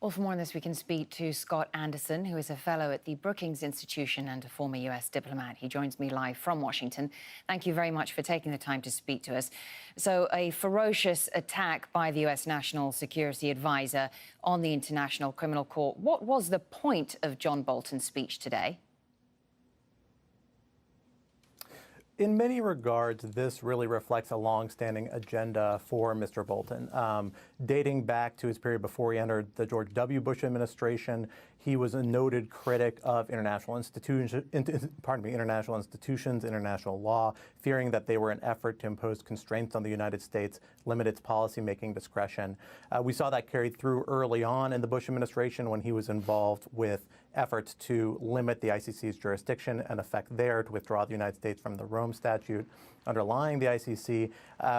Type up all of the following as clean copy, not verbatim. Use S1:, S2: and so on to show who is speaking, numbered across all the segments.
S1: Well, for more on this, we can speak to Scott Anderson, who is a fellow at the Brookings Institution and a former US diplomat. He joins me live from Washington. Thank you very much for taking the time to speak to us. So, a ferocious attack by the US National Security Advisor on the International Criminal Court. What was the point of John Bolton's speech today?
S2: In many regards, this really reflects a long-standing agenda for Mr. Bolton. Dating back to his period before he entered the George W. Bush administration, he was a noted critic of international institutions, international law, fearing that they were an effort to impose constraints on the United States, limit its policymaking discretion. We saw that carried through early on in the Bush administration when he was involved with efforts to limit the ICC's jurisdiction and effect there to withdraw the United States from the Rome Statute underlying the ICC.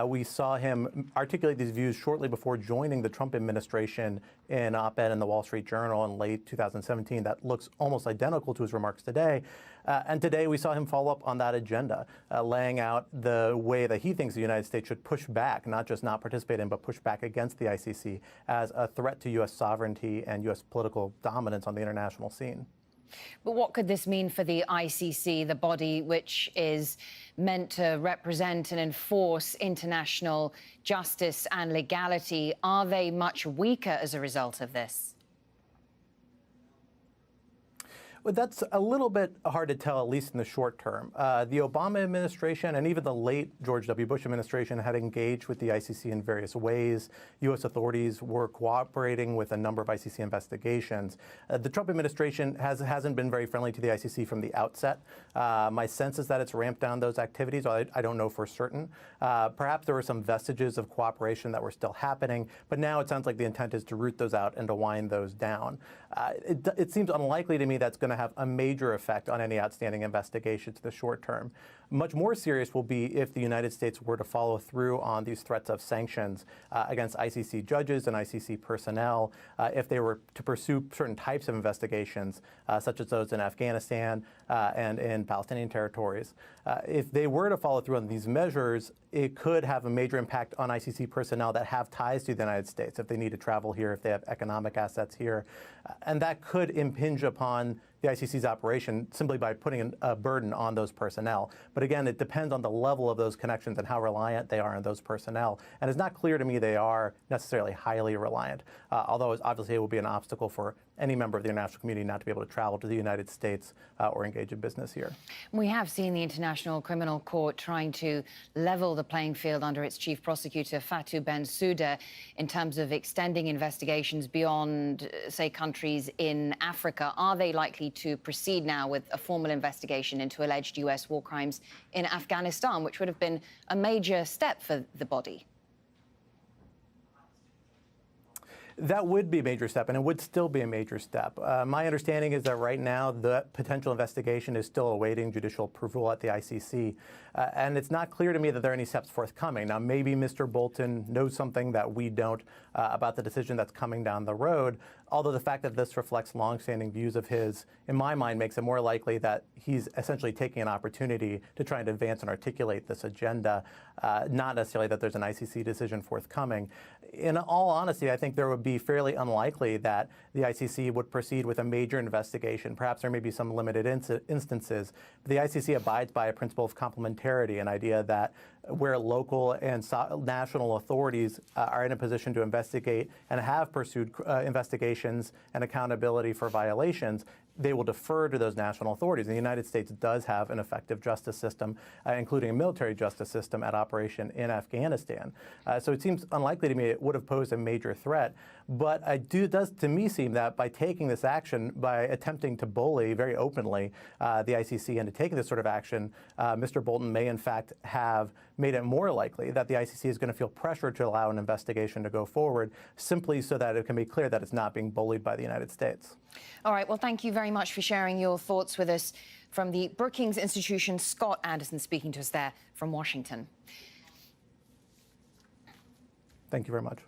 S2: We saw him articulate these views shortly before joining the Trump administration in an op-ed in the Wall Street Journal in late 2017 that looks almost identical to his remarks today. And today we saw him follow up on that agenda, laying out the way that he thinks the United States should push back, not just not participate in, but push back against the ICC as a threat to U.S. sovereignty and U.S. political dominance on the international scene.
S1: But what could this mean for the ICC, the body which is meant to represent and enforce international justice and legality? Are they much weaker as a result of this?
S2: Well, that's a little bit hard to tell, at least in the short term. The Obama administration and even the late George W. Bush administration had engaged with the ICC in various ways. U.S. authorities were cooperating with a number of ICC investigations. The Trump administration hasn't been very friendly to the ICC from the outset. My sense is that it's ramped down those activities. I don't know for certain. Perhaps there were some vestiges of cooperation that were still happening, but now it sounds like the intent is to root those out and to wind those down. It seems unlikely to me that's going to have a major effect on any outstanding investigations in the short term. Much more serious will be if the United States were to follow through on these threats of sanctions against ICC judges and ICC personnel, if they were to pursue certain types of investigations, such as those in Afghanistan and in Palestinian territories. If they were to follow through on these measures, it could have a major impact on ICC personnel that have ties to the United States, if they need to travel here, if they have economic assets here. And that could impinge upon the ICC's operation simply by putting a burden on those personnel. But again, it depends on the level of those connections and how reliant they are on those personnel. And it's not clear to me they are necessarily highly reliant, although obviously it will be an obstacle for any member of the international community not to be able to travel to the United States or engage in business here.
S1: We have seen the International Criminal Court trying to level the playing field under its chief prosecutor, Fatou Bensouda, in terms of extending investigations beyond, say, countries in Africa. Are they likely to proceed now with a formal investigation into alleged U.S. war crimes in Afghanistan, which would have been a major step for the body?
S2: That would be a major step, and it would still be a major step. My understanding is that right now the potential investigation is still awaiting judicial approval at the ICC, and it's not clear to me that there are any steps forthcoming. Now, maybe Mr. Bolton knows something that we don't about the decision that's coming down the road, although the fact that this reflects longstanding views of his, in my mind, makes it more likely that he's essentially taking an opportunity to try and advance and articulate this agenda, not necessarily that there's an ICC decision forthcoming. In all honesty, I think there would be fairly unlikely that the ICC would proceed with a major investigation. Perhaps there may be some limited instances. But the ICC abides by a principle of complementarity, an idea that where local and national authorities are in a position to investigate and have pursued investigations and accountability for violations, they will defer to those national authorities. And the United States does have an effective justice system, including a military justice system at operation in Afghanistan. So it seems unlikely to me it would have posed a major threat. But it does to me seem that by taking this action, by attempting to bully very openly the ICC into taking this sort of action, Mr. Bolton may in fact have made it more likely that the ICC is going to feel pressure to allow an investigation to go forward, simply so that it can be clear that it's not being bullied by the United States.
S1: All right. Well, thank you very much for sharing your thoughts with us. From the Brookings Institution, Scott Anderson speaking to us there from Washington.
S2: Thank you very much.